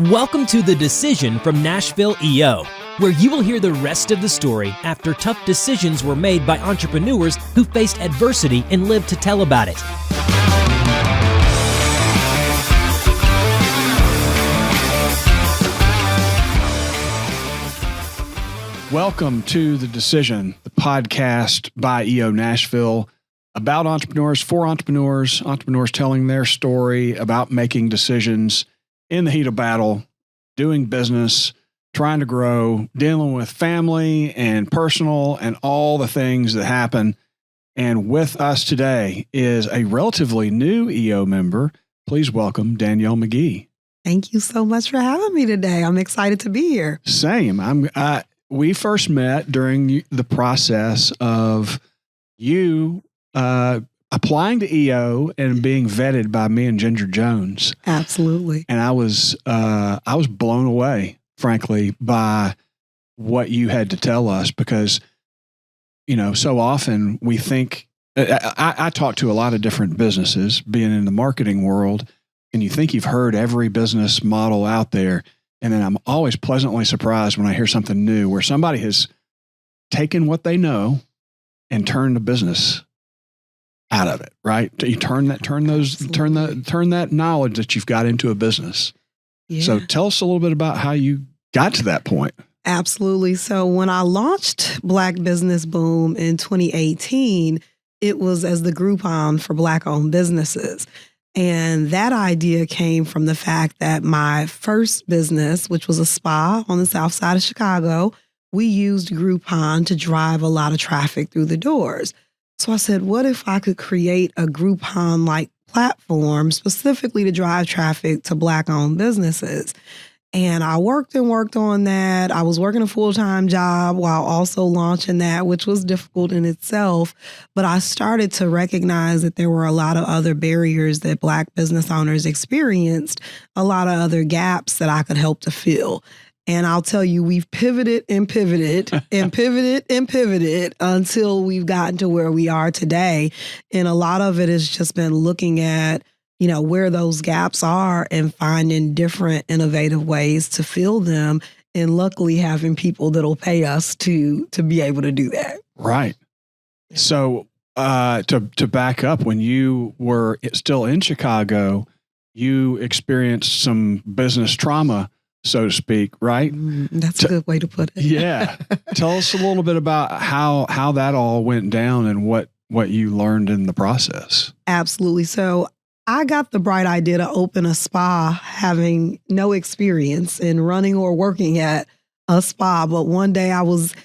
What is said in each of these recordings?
Welcome to The Decision from Nashville EO, where you will hear the rest of the story after tough decisions were made by entrepreneurs who faced adversity and lived to tell about it. Welcome to The Decision, the podcast by EO Nashville about entrepreneurs, for entrepreneurs, entrepreneurs telling their story about making decisions in the heat of battle, doing business, trying to grow, dealing with family and personal and all the things that happen. And with us today is a relatively new EO member. Please welcome Danielle McGee. Thank you so much for having me today. I'm excited to be here. Same. We first met during the process of you applying to EO and being vetted by me and Ginger Jones. Absolutely. And I was blown away, frankly, by what you had to tell us because, you know, so often we think, I talk to a lot of different businesses being in the marketing world, and you think you've heard every business model out there. And then I'm always pleasantly surprised when I hear something new where somebody has taken what they know and turned a business out of it, right? You turn that knowledge that you've got into a business. Yeah. So tell us a little bit about how you got to that point. Absolutely. So when I launched Black Business Boom in 2018, it was as the Groupon for Black-owned businesses. And that idea came from the fact that my first business, which was a spa on the south side of Chicago, we used Groupon to drive a lot of traffic through the doors. So I said, what if I could create a Groupon-like platform specifically to drive traffic to Black-owned businesses? And I worked on that. I was working a full-time job while also launching that, which was difficult in itself. But I started to recognize that there were a lot of other barriers that Black business owners experienced, a lot of other gaps that I could help to fill. And I'll tell you, we've pivoted and pivoted and pivoted and pivoted until we've gotten to where we are today. And a lot of it has just been looking at, you know, where those gaps are and finding different innovative ways to fill them. And luckily having people that'll pay us to be able to do that. Right. So to back up, when you were still in Chicago, you experienced some business trauma, so to speak, right? That's a good way to put it. Yeah. Tell us a little bit about how that all went down and what you learned in the process. Absolutely. So I got the bright idea to open a spa having no experience in running or working at a spa. But one day I was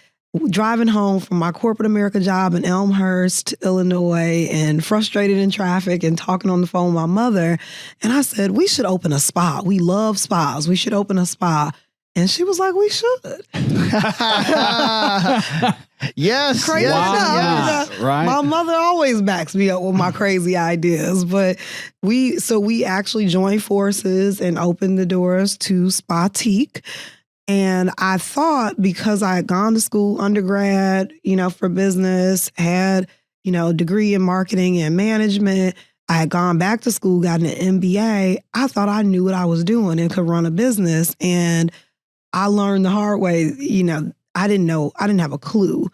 driving home from my corporate America job in Elmhurst, Illinois, and frustrated in traffic and talking on the phone with my mother. And I said, we should open a spa. We love spas. We should open a spa. And she was like, we should. Yes. Crazy Wow. enough. Right. My mother always backs me up with my crazy ideas. But we actually joined forces and opened the doors to Spatique. And I thought because I had gone to school, undergrad, for business, had, a degree in marketing and management, I had gone back to school, got an MBA. I thought I knew what I was doing and could run a business. And I learned the hard way, I didn't have a clue.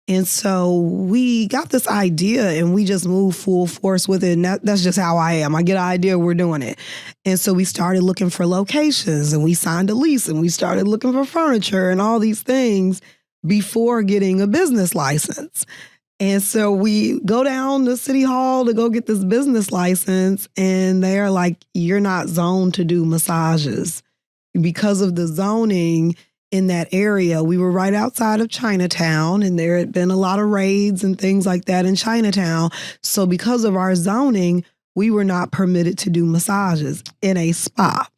And so we got this idea and we just moved full force with it. And that's just how I am. I get an idea, we're doing it. And so we started looking for locations and we signed a lease and we started looking for furniture and all these things before getting a business license. And so we go down to City Hall to go get this business license and they're like, you're not zoned to do massages. Because of the zoning in that area, we were right outside of Chinatown and there had been a lot of raids and things like that in Chinatown. So because of our zoning, we were not permitted to do massages in a spa.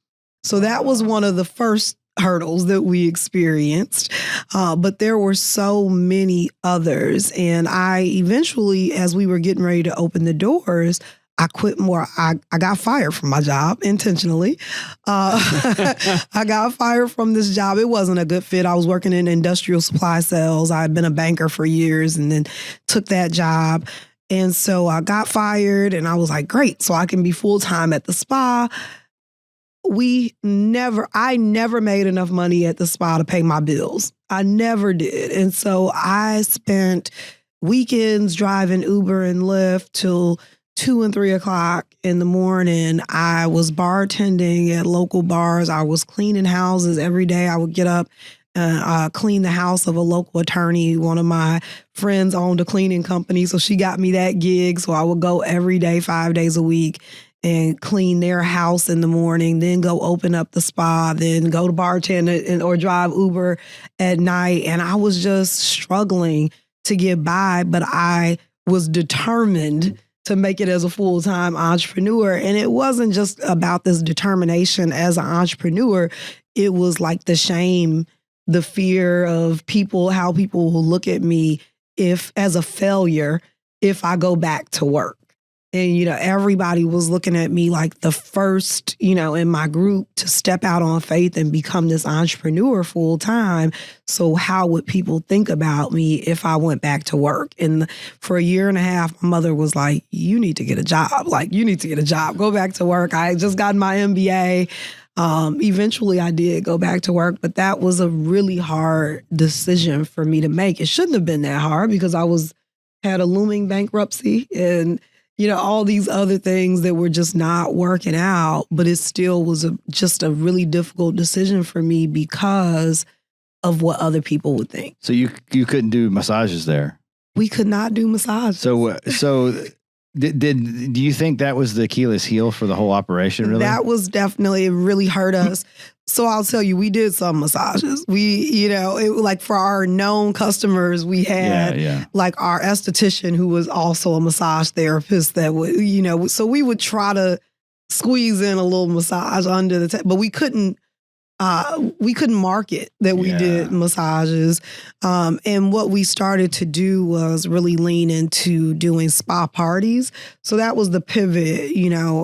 So that was one of the first hurdles that we experienced. But there were so many others. And I eventually, as we were getting ready to open the doors, I quit more. I got fired from my job intentionally. I got fired from this job. It wasn't a good fit. I was working in industrial supply sales. I had been a banker for years and then took that job. And so I got fired and I was like, great, so I can be full-time at the spa. I never made enough money at the spa to pay my bills. I never did. And so I spent weekends driving Uber and Lyft till 2 and 3 o'clock in the morning. I was bartending at local bars. I was cleaning houses every day. I would get up and clean the house of a local attorney. One of my friends owned a cleaning company, so she got me that gig. So I would go every day, 5 days a week, and clean their house in the morning, then go open up the spa, then go to bartend or drive Uber at night. And I was just struggling to get by, but I was determined to make it as a full-time entrepreneur. And it wasn't just about this determination as an entrepreneur. It was like the shame, the fear of people, how people will look at me as a failure if I go back to work. And, everybody was looking at me like the first, in my group to step out on faith and become this entrepreneur full time. So how would people think about me if I went back to work? And for a year and a half, my mother was like, you need to get a job. Like, you need to get a job. Go back to work. I had just gotten my MBA. Eventually I did go back to work, but that was a really hard decision for me to make. It shouldn't have been that hard because I had a looming bankruptcy and all these other things that were just not working out, but it still was just a really difficult decision for me because of what other people would think. So you couldn't do massages there? We could not do massages. So do you think that was the Achilles heel for the whole operation, really? That was definitely, it really hurt us. So I'll tell you, we did some massages. We, like for our known customers, we had like our esthetician who was also a massage therapist that would, so we would try to squeeze in a little massage under the but we couldn't market that we did massages. And what we started to do was really lean into doing spa parties. So that was the pivot,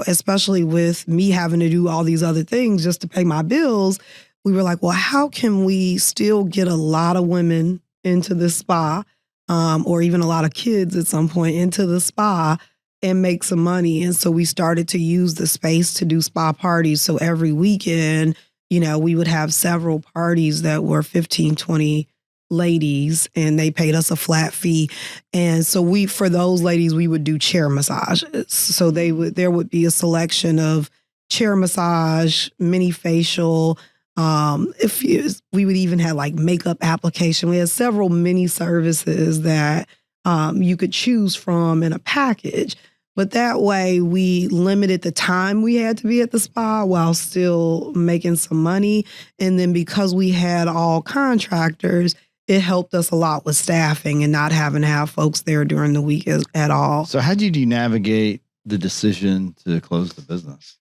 especially with me having to do all these other things just to pay my bills. We were like, well, how can we still get a lot of women into the spa, or even a lot of kids at some point into the spa and make some money? And so we started to use the space to do spa parties. So every weekend, we would have several parties that were 15, 20 ladies, and they paid us a flat fee. And so for those ladies, we would do chair massages. So there would be a selection of chair massage, mini facial. We would even have like makeup application. We had several mini services that you could choose from in a package. But that way we limited the time we had to be at the spa while still making some money. And then because we had all contractors, it helped us a lot with staffing and not having to have folks there during the week at all. So how did you navigate the decision to close the business?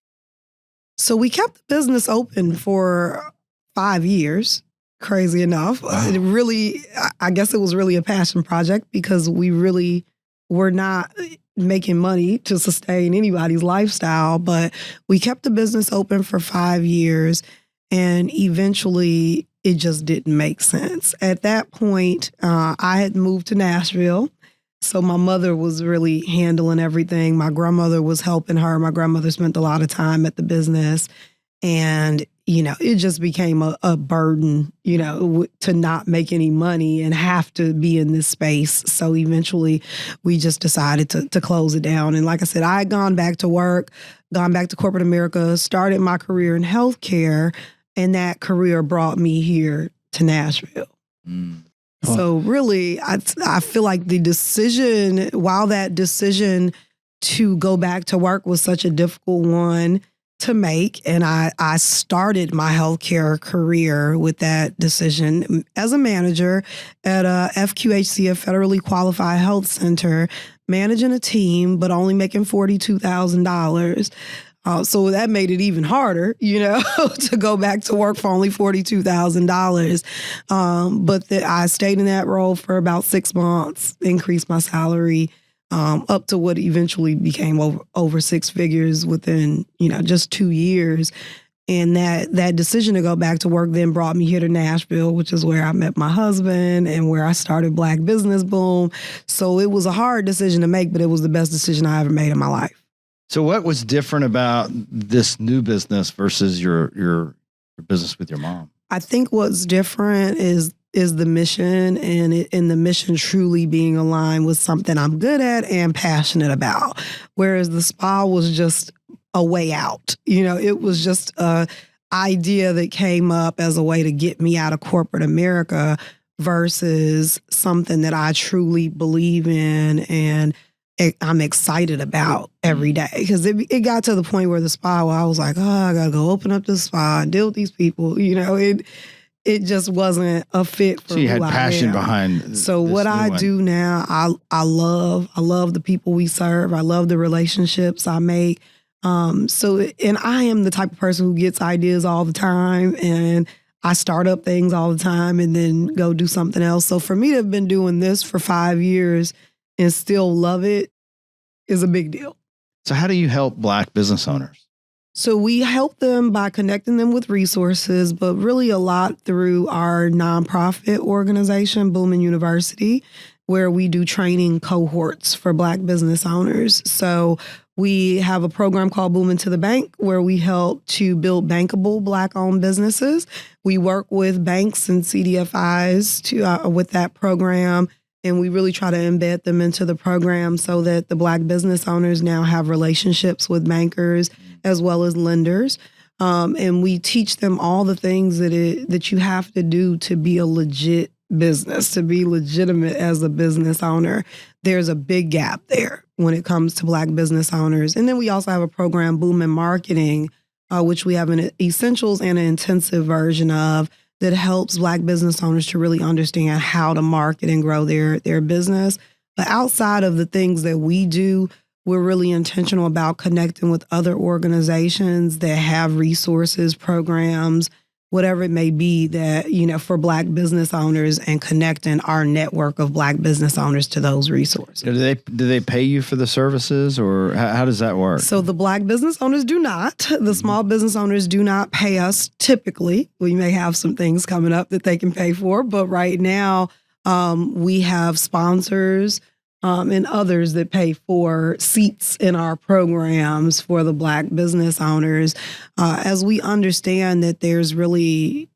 So we kept the business open for 5 years. Crazy enough. Wow. It really, I guess it was really a passion project because we really were not making money to sustain anybody's lifestyle, but we kept the business open for 5 years, and eventually it just didn't make sense. At that point, I had moved to Nashville, so my mother was really handling everything. My grandmother was helping her. My grandmother spent a lot of time at the business, and it just became a burden, to not make any money and have to be in this space. So eventually we just decided to close it down. And like I said, I had gone back to work, gone back to corporate America, started my career in healthcare, and that career brought me here to Nashville. Mm. So really, I feel like the decision, while that decision to go back to work was such a difficult one to make, and I started my healthcare career with that decision as a manager at a FQHC, a federally qualified health center, managing a team, but only making $42,000. So that made it even harder, to go back to work for only $42,000. But I stayed in that role for about 6 months, increased my salary up to what eventually became over 6 figures within, just 2 years. And that decision to go back to work then brought me here to Nashville, which is where I met my husband and where I started Black Business Boom. So it was a hard decision to make, but it was the best decision I ever made in my life. So what was different about this new business versus your business with your mom? I think what's different is the mission, and the mission truly being aligned with something I'm good at and passionate about. Whereas the spa was just a way out. It was just a idea that came up as a way to get me out of corporate America versus something that I truly believe in and I'm excited about every day. Because it got to the point where the spa, where I was like, oh, I got to go open up the spa and deal with these people. It just wasn't a fit for So you had who I passion am. behind. So what I do now, I love the people we serve. I love the relationships I make. And I am the type of person who gets ideas all the time, and I start up things all the time and then go do something else. So for me to have been doing this for 5 years and still love it is a big deal. So how do you help Black business owners? So we help them by connecting them with resources, but really a lot through our nonprofit organization, Boomin University, where we do training cohorts for Black business owners. So we have a program called Boomin to the Bank, where we help to build bankable Black-owned businesses. We work with banks and CDFIs with that program, and we really try to embed them into the program so that the Black business owners now have relationships with bankers as well as lenders. And we teach them all the things that you have to do to be a legit business, to be legitimate as a business owner. There's a big gap there when it comes to Black business owners. And then we also have a program, Boomin Marketing, which we have an essentials and an intensive version of, that helps Black business owners to really understand how to market and grow their business. But outside of the things that we do, we're really intentional about connecting with other organizations that have resources, programs, whatever it may be that, for Black business owners, and connecting our network of Black business owners to those resources. Do they pay you for the services, or how does that work? So the Black business owners do not. The small business owners do not pay us typically. We may have some things coming up that they can pay for, but right now we have sponsors and others that pay for seats in our programs for the Black business owners, as we understand that there's really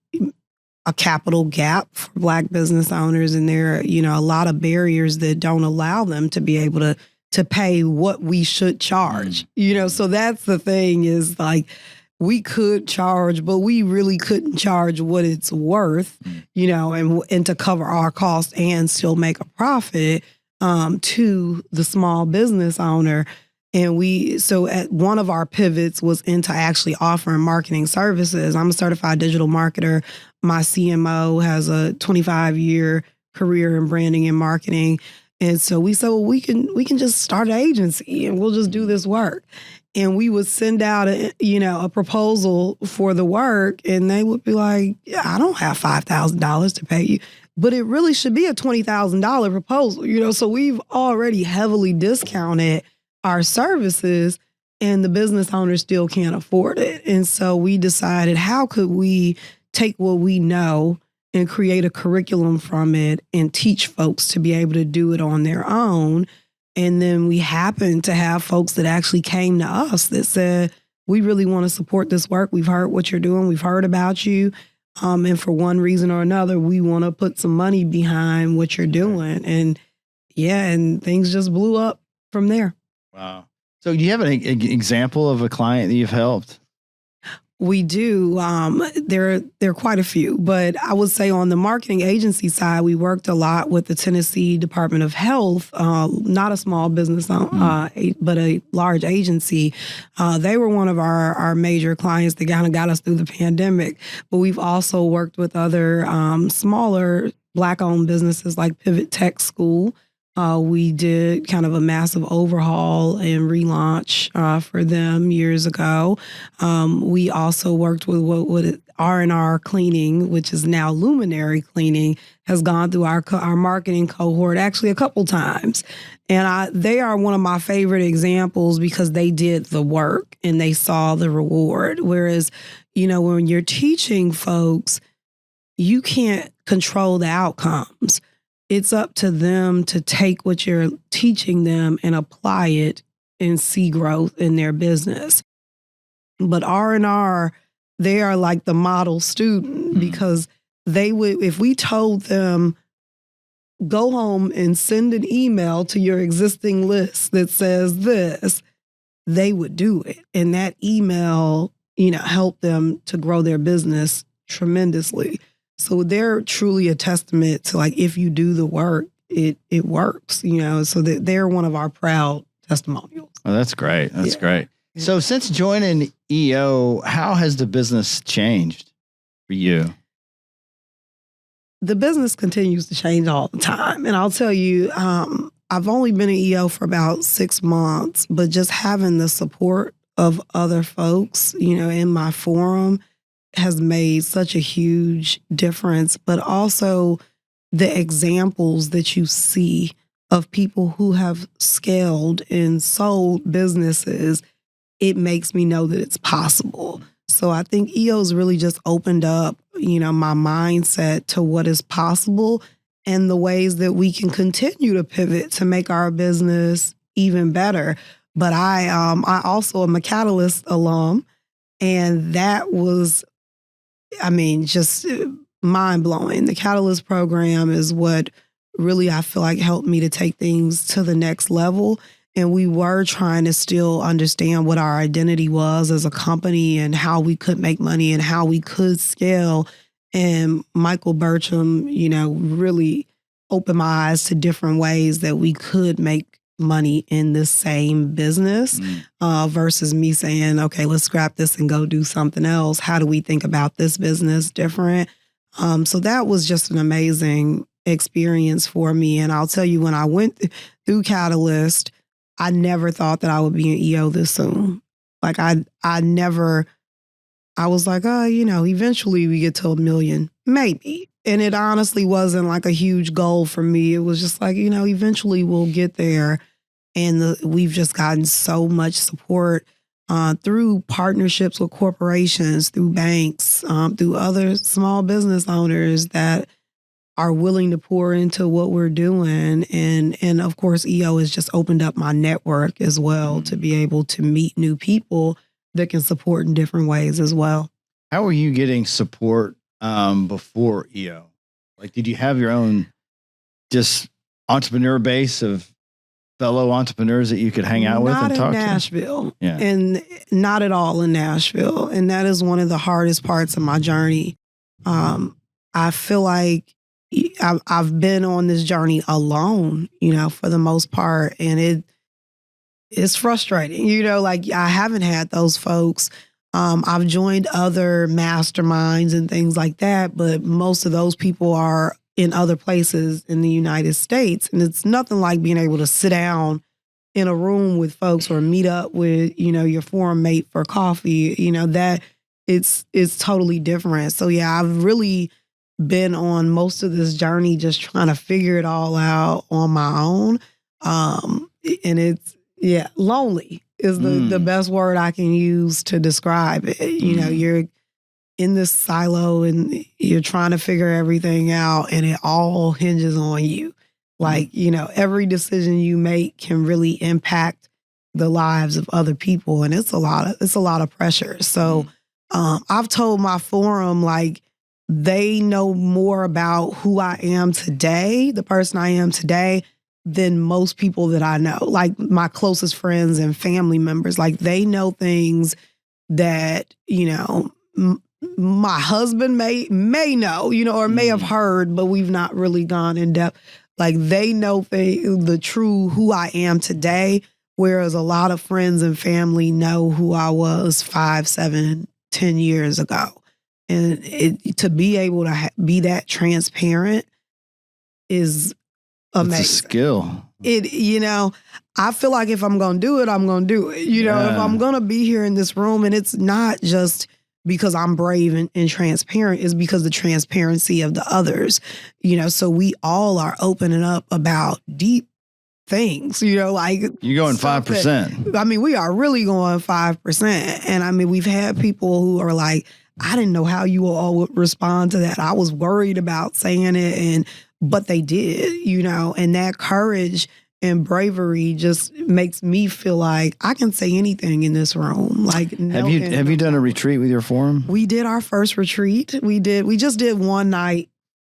a capital gap for Black business owners, and there are, a lot of barriers that don't allow them to be able to pay what we should charge. So that's the thing, is like, we could charge, but we really couldn't charge what it's worth, and to cover our costs and still make a profit to the small business owner. And so at one of our pivots was into actually offering marketing services. I'm a certified digital marketer. My CMO has a 25-year career in branding and marketing. And so we said, well, we can just start an agency and we'll just do this work. And we would send out a proposal for the work, and they would be like, yeah, I don't have $5,000 to pay you. But it really should be a $20,000 proposal, so we've already heavily discounted our services, and the business owners still can't afford it. And so we decided, how could we take what we know and create a curriculum from it and teach folks to be able to do it on their own? And then we happened to have folks that actually came to us that said, we really want to support this work. We've heard what you're doing. We've heard about you. And for one reason or another, we want to put some money behind what you're doing. And things just blew up from there. Wow. So do you have an example of a client that you've helped? We do. There are quite a few, but I would say on the marketing agency side, we worked a lot with the Tennessee Department of Health, not a small business, but a large agency. They were one of our major clients that kind of got us through the pandemic. But we've also worked with other smaller Black-owned businesses like Pivot Tech School. We did kind of a massive overhaul and relaunch for them years ago. We also worked with what R&R Cleaning, which is now Luminary Cleaning, has gone through our marketing cohort actually a couple times. And they are one of my favorite examples because they did the work and they saw the reward. Whereas, when you're teaching folks, you can't control the outcomes. It's up to them to take what you're teaching them and apply it and see growth in their business. But R&R, they are like the model student because they would, if we told them, go home and send an email to your existing list that says this, they would do it. And that email, helped them to grow their business tremendously. So they're truly a testament to like, if you do the work, it works, so that they're one of our proud testimonials. Oh, that's great. That's great. So since joining EO, how has the business changed for you? The business continues to change all the time. And I'll tell you, I've only been at EO for about 6 months, but just having the support of other folks, in my forum has made such a huge difference. But also the examples that you see of people who have scaled and sold businesses, it makes me know that it's possible. So I think EO's really just opened up, my mindset to what is possible and the ways that we can continue to pivot to make our business even better. But I also am a Catalyst alum, and that was, just mind-blowing. The Catalyst program is what really I feel like helped me to take things to the next level. And we were trying to still understand what our identity was as a company and how we could make money and how we could scale. And Michael Bertram, really opened my eyes to different ways that we could make money in this same business versus me saying, okay, let's scrap this and go do something else. How do we think about this business different? So that was just an amazing experience for me. And I'll tell you, when I went through Catalyst, I never thought that I would be in EO this soon. Like I was like, eventually we get to 1 million, maybe. And it honestly wasn't like a huge goal for me. It was just like, eventually we'll get there. And we've just gotten so much support through partnerships with corporations, through banks, through other small business owners that are willing to pour into what we're doing. And of course, EO has just opened up my network as well to be able to meet new people that can support in different ways as well. How were you getting support before EO? Like, did you have your own just entrepreneur base of fellow entrepreneurs that you could hang out with and talk to? Not in Nashville. Yeah. And not at all in Nashville. And that is one of the hardest parts of my journey. I feel like I've been on this journey alone, for the most part. And it's frustrating, like I haven't had those folks. I've joined other masterminds and things like that, but most of those people are in other places in the United States. And it's nothing like being able to sit down in a room with folks or meet up with, your forum mate for coffee, that it's totally different. So yeah, I've really been on most of this journey just trying to figure it all out on my own. And it's, lonely is the best word I can use to describe it. You're in this silo and you're trying to figure everything out and it all hinges on you. Like, every decision you make can really impact the lives of other people. And it's a lot of pressure. So I've told my forum, like, they know more about who I am today, the person I am today, than most people that I know. Like my closest friends and family members, like they know things that, my husband may know, or may have heard, but we've not really gone in depth. Like they know the true who I am today, whereas a lot of friends and family know who I was 5, 7, 10 years ago. And to be able to be that transparent is amazing. It's a skill. I feel like if I'm going to do it, I'm going to do it. If I'm going to be here in this room, and it's not just because I'm brave and transparent, it's because the transparency of the others, so we all are opening up about deep things, like you're going 5%. We are really going 5%. And we've had people who are like, I didn't know how you all would respond to that. I was worried about saying it, but they did, and that courage and bravery just makes me feel like I can say anything in this room. Like, have you done a retreat with your forum? We did our first retreat. We just did one night.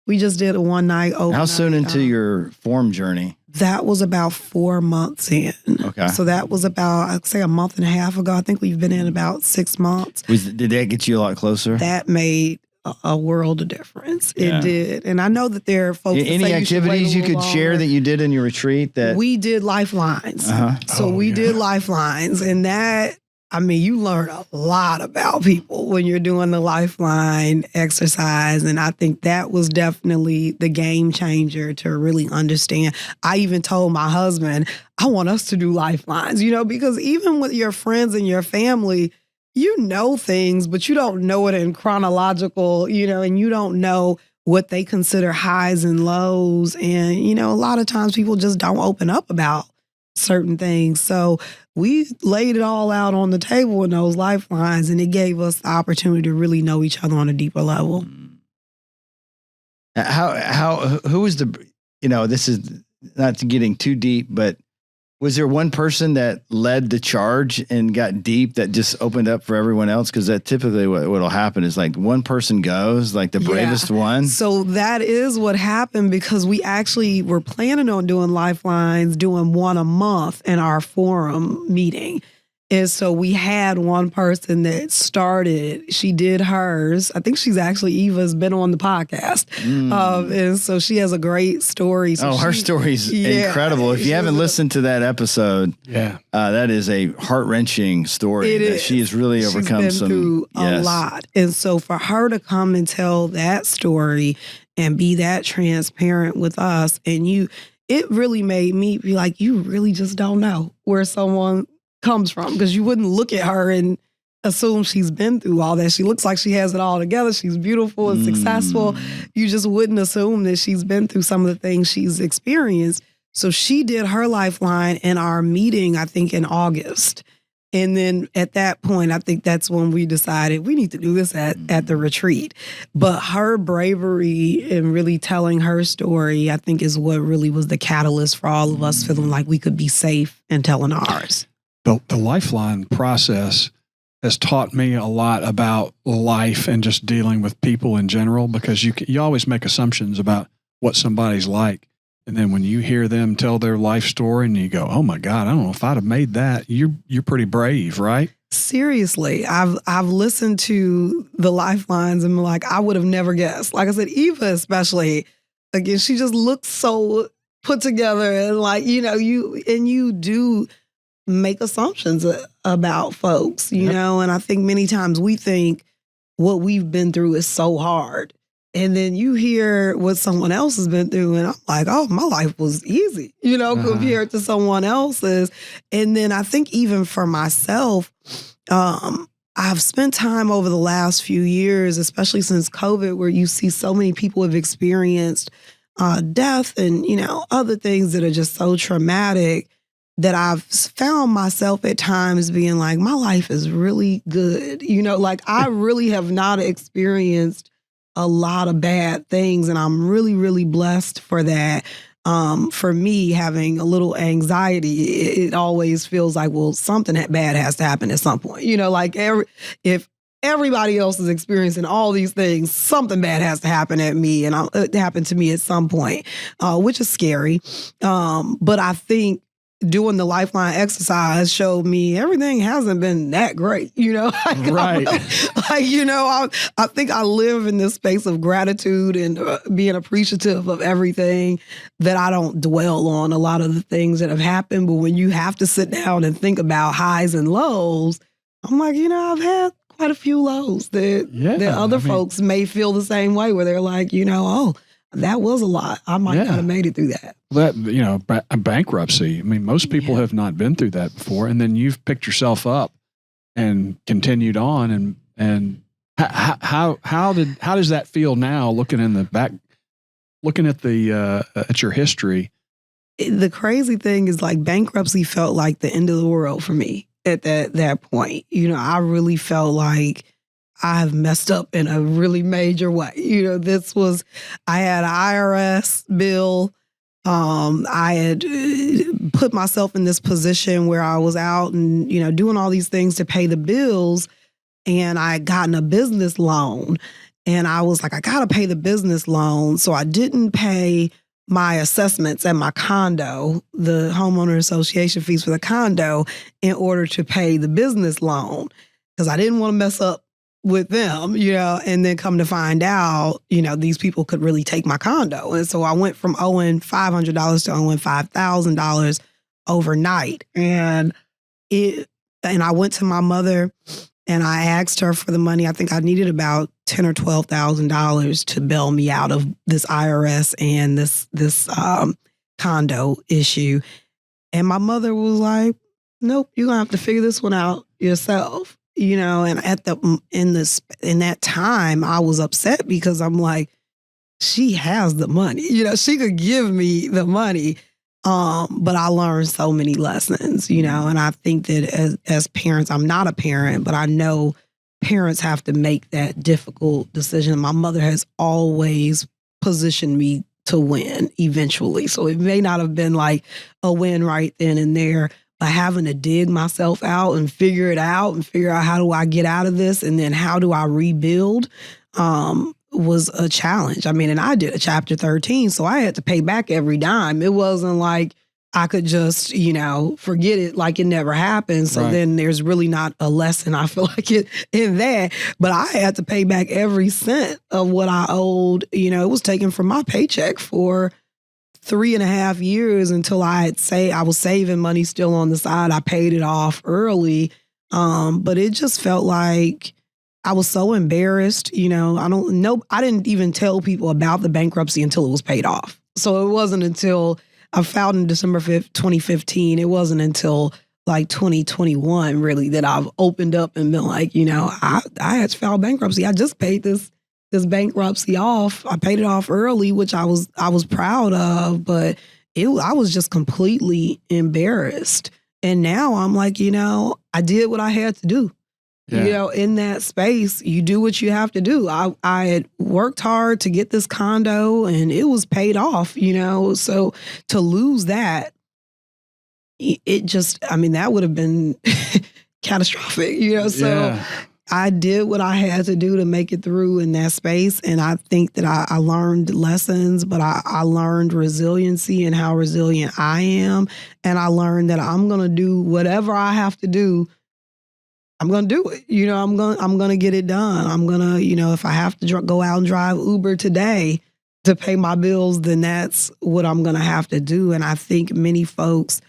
We just did a one night overnight. How soon into your forum journey? That was about 4 months in. Okay. So that was about, I'd say, a month and a half ago. I think we've been in about 6 months. Did that get you a lot closer? That made a world of difference. It did. And I know that there are folks that Any say activities you could share that you did in your retreat? That we did lifelines. So we did lifelines. And that, I mean, you learn a lot about people when you're doing the lifeline exercise. And I think that was definitely the game changer to really understand. I even told my husband, I want us to do lifelines, because even with your friends and your family, you know things, but you don't know it in chronological, and you don't know what they consider highs and lows. And, a lot of times people just don't open up about certain things. So we laid it all out on the table in those lifelines, and it gave us the opportunity to really know each other on a deeper level. Who was this is not getting too deep, but was there one person that led the charge and got deep that just opened up for everyone else? Because that typically what'll happen is like one person goes, like the bravest one. So that is what happened, because we actually were planning on doing lifelines, doing one a month in our forum meeting. And so we had one person that started, she did hers. I think Eva's been on the podcast. And so she has a great story. So her story's incredible. If you haven't listened to that episode, that is a heart-wrenching story. She has really overcome through a lot. And so for her to come and tell that story and be that transparent with us, and it really made me be like, you really just don't know where someone comes from, because you wouldn't look at her and assume she's been through all that. She looks like she has it all together. She's beautiful and successful. You just wouldn't assume that she's been through some of the things she's experienced. So she did her lifeline in our meeting, I think in August. And then at that point, I think that's when we decided we need to do this at the retreat. But her bravery and really telling her story, I think, is what really was the catalyst for all of us feeling like we could be safe in telling ours. The lifeline process has taught me a lot about life and just dealing with people in general, because you always make assumptions about what somebody's like. And then when you hear them tell their life story and you go, oh my God, I don't know if I'd have made that. You're pretty brave, right? Seriously, I've listened to the lifelines and been like, I would have never guessed. Like I said, Eva especially, again, she just looks so put together, and like, you do make assumptions about folks, know, and I think many times we think what we've been through is so hard. And then you hear what someone else has been through, and I'm like, oh, my life was easy, compared to someone else's. And then I think even for myself, I've spent time over the last few years, especially since COVID, where you see so many people have experienced death and, other things that are just so traumatic, that I've found myself at times being like, my life is really good. Like I really have not experienced a lot of bad things, and I'm really, really blessed for that. For me, having a little anxiety, it always feels like, well, something bad has to happen at some point. Like if everybody else is experiencing all these things, something bad has to happen at me, and it happened to me at some point, which is scary. But I think doing the lifeline exercise showed me everything hasn't been that great, Right. I think I live in this space of gratitude and being appreciative of everything, that I don't dwell on a lot of the things that have happened. But when you have to sit down and think about highs and lows, I'm like, I've had quite a few lows that other folks may feel the same way, where they're like, oh, that was a lot. I might not have made it through that. Bankruptcy. I mean, most people have not been through that before, and then you've picked yourself up and continued on. And how does that feel now, looking in the back, looking at at your history? The crazy thing is, like, bankruptcy felt like the end of the world for me at that point. I really felt like I've messed up in a really major way. I had an IRS bill I had put myself in this position where I was out and, doing all these things to pay the bills. And I had gotten a business loan. And I was like, I got to pay the business loan. So I didn't pay my assessments at my condo, the homeowner association fees for the condo, in order to pay the business loan, because I didn't want to mess up with them, and then come to find out, these people could really take my condo. And so I went from owing $500 to owing $5,000 overnight. And I went to my mother and I asked her for the money. I think I needed about $10,000 or $12,000 to bail me out of this IRS and this condo issue. And my mother was like, "Nope, you're gonna have to figure this one out yourself." And in that time, I was upset because I'm like, she has the money. She could give me the money. But I learned so many lessons, and I think that as parents, I'm not a parent, but I know parents have to make that difficult decision. My mother has always positioned me to win eventually. So it may not have been like a win right then and there, but having to dig myself out and figure out how do I get out of this, and then how do I rebuild, was a challenge. I mean, and I did a Chapter 13, so I had to pay back every dime. It wasn't like I could just, forget it like it never happened. So then there's really not a lesson, I feel like, in that. But I had to pay back every cent of what I owed. It was taken from my paycheck for 3.5 years until I was saving money still on the side. I paid it off early. But it just felt like I was so embarrassed. I didn't even tell people about the bankruptcy until it was paid off. So it wasn't until I filed in December 5th, 2015. It wasn't until like 2021 really that I've opened up and been like, I had to file bankruptcy. I just paid this bankruptcy off. I paid it off early, which I was proud of, but I was just completely embarrassed. And now I'm like, I did what I had to do. Yeah. In that space, you do what you have to do. I had worked hard to get this condo and it was paid off, so to lose that, that would have been catastrophic, so I did what I had to do to make it through in that space. And I think that I learned lessons, but I learned resiliency and how resilient I am. And I learned that I'm going to do whatever I have to do. I'm going to do it. I'm going to get it done. I'm going to, if I have to go out and drive Uber today to pay my bills, then that's what I'm going to have to do. And I think many folks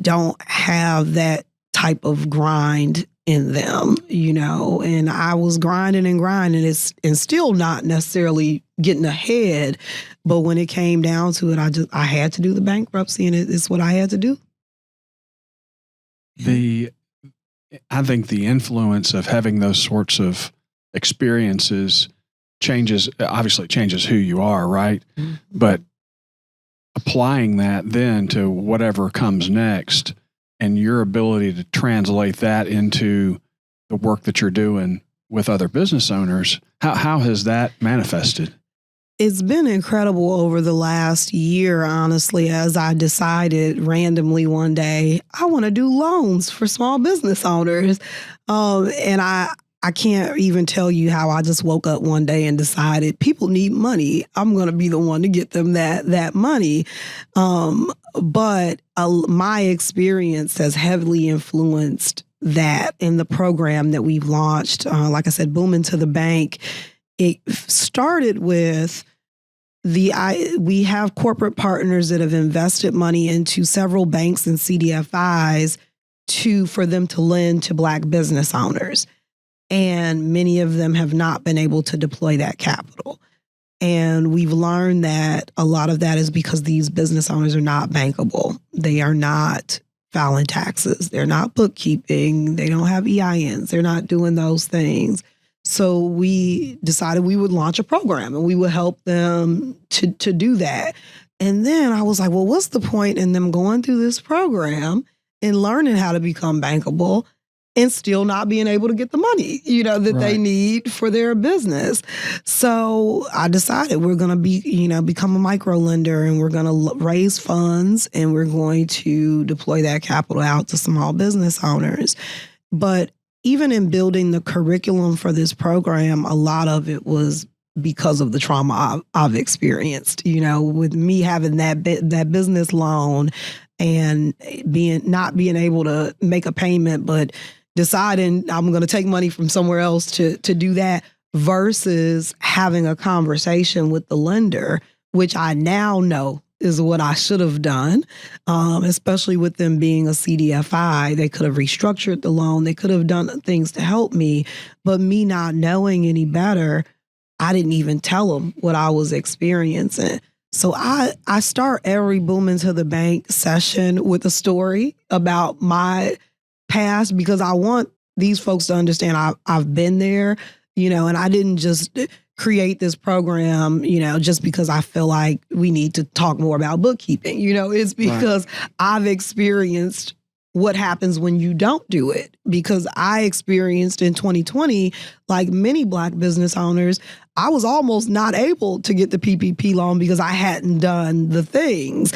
don't have that type of grind in them, and I was grinding and still not necessarily getting ahead. But when it came down to it, I had to do the bankruptcy, and it's what I had to do. I think the influence of having those sorts of experiences obviously changes who you are, right? Mm-hmm. But applying that then to whatever comes next and your ability to translate that into the work that you're doing with other business owners, how has that manifested? It's been incredible over the last year, honestly, as I decided randomly one day, I want to do loans for small business owners. And I can't even tell you how I just woke up one day and decided people need money. I'm going to be the one to get them that money. But my experience has heavily influenced that in the program that we've launched. Like I said, Boom Into the Bank. It started with we have corporate partners that have invested money into several banks and CDFIs for them to lend to Black business owners. And many of them have not been able to deploy that capital. And we've learned that a lot of that is because these business owners are not bankable. They are not filing taxes. They're not bookkeeping. They don't have EINs. They're not doing those things. So we decided we would launch a program and we would help them to do that. And then I was like, well, what's the point in them going through this program and learning how to become bankable and still not being able to get the money, that they need for their business. So I decided we're going to become a micro lender, and we're going to raise funds, and we're going to deploy that capital out to small business owners. But even in building the curriculum for this program, a lot of it was because of the trauma I've experienced, with me having that business loan and not being able to make a payment, but deciding I'm going to take money from somewhere else to do that, versus having a conversation with the lender, which I now know is what I should have done, especially with them being a CDFI. They could have restructured the loan. They could have done things to help me, but me not knowing any better, I didn't even tell them what I was experiencing. So I start every Boom Into the Bank session with a story about my past, because I want these folks to understand I've been there, and I didn't just create this program, just because I feel like we need to talk more about bookkeeping. It's because I've experienced what happens when you don't do it. Because I experienced in 2020, like many Black business owners, I was almost not able to get the PPP loan because I hadn't done the things.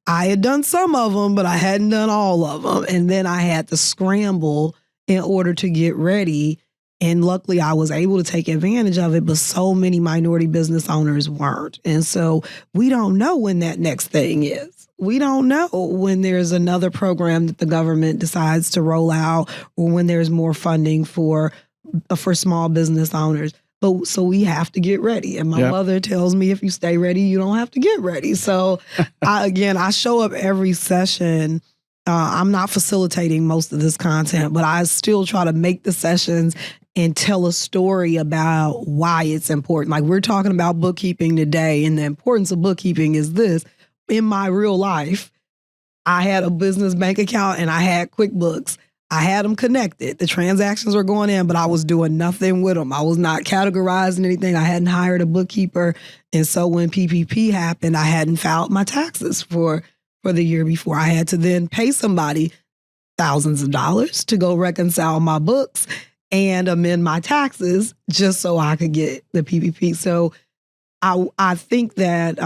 I had done some of them, but I hadn't done all of them. And then I had to scramble in order to get ready. And luckily, I was able to take advantage of it, but so many minority business owners weren't. And so we don't know when that next thing is. We don't know when there's another program that the government decides to roll out, or when there's more funding for small business owners. But so we have to get ready. And my mother tells me, if you stay ready, you don't have to get ready. So I show up every session. I'm not facilitating most of this content, but I still try to make the sessions and tell a story about why it's important. Like, we're talking about bookkeeping today, and the importance of bookkeeping is this. In my real life, I had a business bank account and I had QuickBooks. I had them connected. The transactions were going in, but I was doing nothing with them. I was not categorizing anything. I hadn't hired a bookkeeper. And so when PPP happened, I hadn't filed my taxes for the year before. I had to then pay somebody thousands of dollars to go reconcile my books and amend my taxes just so I could get the PPP. So I think that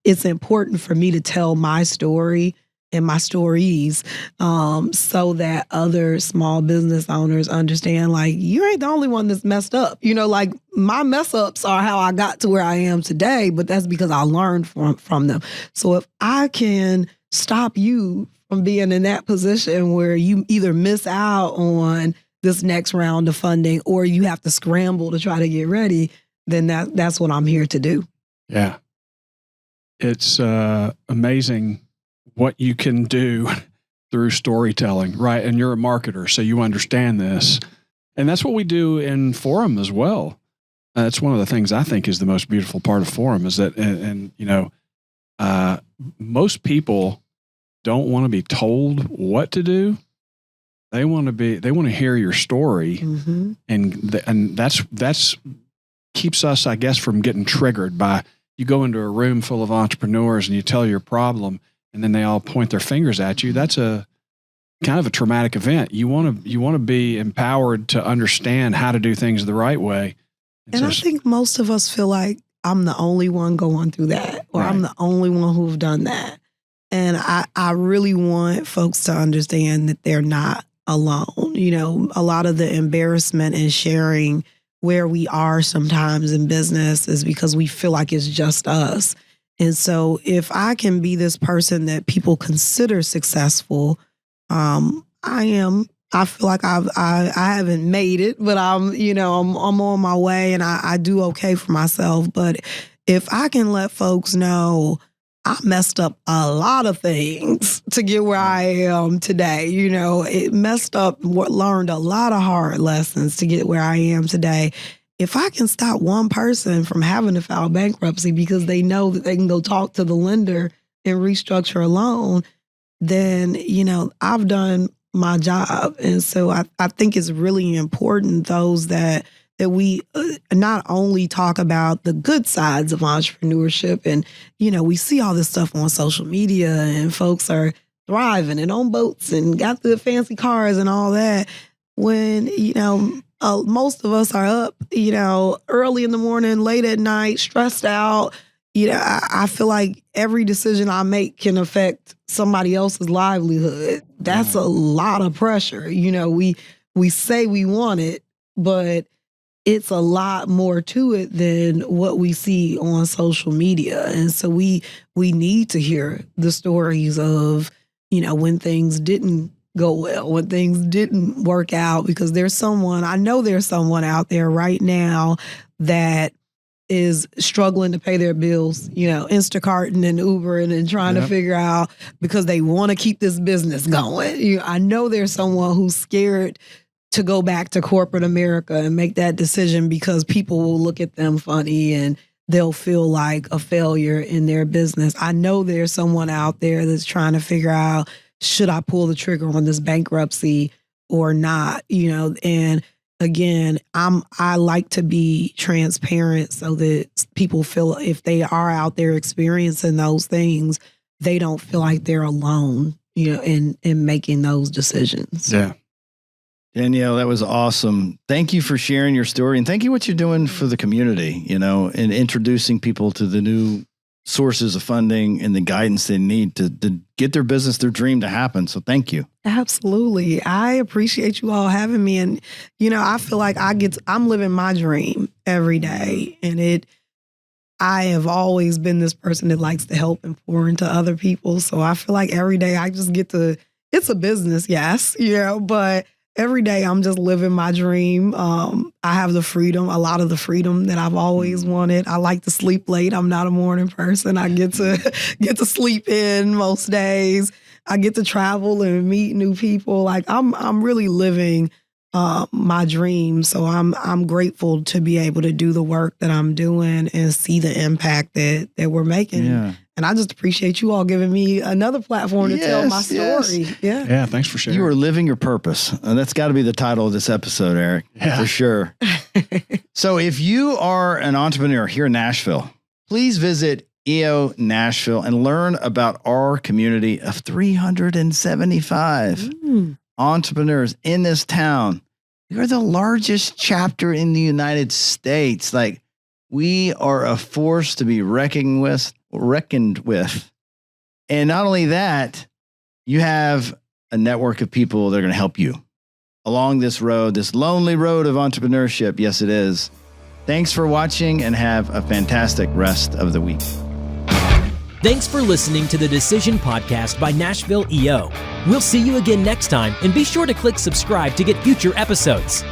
it's important for me to tell my story and my stories, so that other small business owners understand, like, you ain't the only one that's messed up. Like, my mess ups are how I got to where I am today, but that's because I learned from them. So if I can stop you from being in that position where you either miss out on this next round of funding or you have to scramble to try to get ready, then that's what I'm here to do. Yeah. It's amazing what you can do through storytelling, right? And you're a marketer, so you understand this. And that's what we do in Forum as well. That's one of the things I think is the most beautiful part of Forum, is that, most people don't want to be told what to do. They want to hear your story. Mm-hmm. And that's keeps us, I guess, from getting triggered by, you go into a room full of entrepreneurs and you tell your problem, and then they all point their fingers at you. That's a kind of a traumatic event. You want to be empowered to understand how to do things the right way. And I think most of us feel like I'm the only one going through that, or I'm the only one who've done that. And I really want folks to understand that they're not alone. A lot of the embarrassment in sharing where we are sometimes in business is because we feel like it's just us. And so if I can be this person that people consider successful, I feel like I haven't made it, but I'm on my way, and I do okay for myself. But if I can let folks know I messed up a lot of things to get where I am today, it messed up, learned a lot of hard lessons to get where I am today. If I can stop one person from having to file bankruptcy because they know that they can go talk to the lender and restructure a loan, then, I've done my job. And so I think it's really important, those that we not only talk about the good sides of entrepreneurship, and, we see all this stuff on social media and folks are thriving and on boats and got the fancy cars and all that. when, most of us are up, early in the morning, late at night, stressed out. I feel like every decision I make can affect somebody else's livelihood. That's a lot of pressure. We say we want it, but it's a lot more to it than what we see on social media. And so we need to hear the stories of, when things didn't go well, when things didn't work out, because I know there's someone out there right now that is struggling to pay their bills, Instacarting and Ubering and trying to figure out, because they want to keep this business going. I know there's someone who's scared to go back to corporate America and make that decision because people will look at them funny and they'll feel like a failure in their business. I know there's someone out there that's trying to figure out, should I pull the trigger on this bankruptcy or not? And again, I like to be transparent so that people feel, if they are out there experiencing those things, they don't feel like they're alone, in making those decisions. Yeah. Danielle, that was awesome. Thank you for sharing your story, and thank you what you're doing for the community, and introducing people to the new sources of funding and the guidance they need to get their business, their dream to happen. So thank you. Absolutely. I appreciate you all having me. And, I feel like I'm living my dream every day. And I have always been this person that likes to help and pour into other people. So I feel like every day I just it's a business, yes, but every day I'm just living my dream. I have a lot of the freedom that I've always wanted. I like to sleep late. I'm not a morning person. I get to sleep in most days. I get to travel and meet new people. Like I'm really living my dream. So I'm grateful to be able to do the work that I'm doing and see the impact that we're making. Yeah. And I just appreciate you all giving me another platform to tell my story. Yes. Yeah. Yeah. Thanks for sharing. You are living your purpose. And that's got to be the title of this episode, Eric, for sure. So if you are an entrepreneur here in Nashville, please visit EO Nashville and learn about our community of 375 entrepreneurs in this town. We are the largest chapter in the United States. Like, we are a force to be reckoned with. And not only that, you have a network of people that are going to help you along this road, this lonely road of entrepreneurship. Yes, it is. Thanks for watching and have a fantastic rest of the week. Thanks for listening to the Decision Podcast by Nashville EO. We'll see you again next time, and be sure to click subscribe to get future episodes.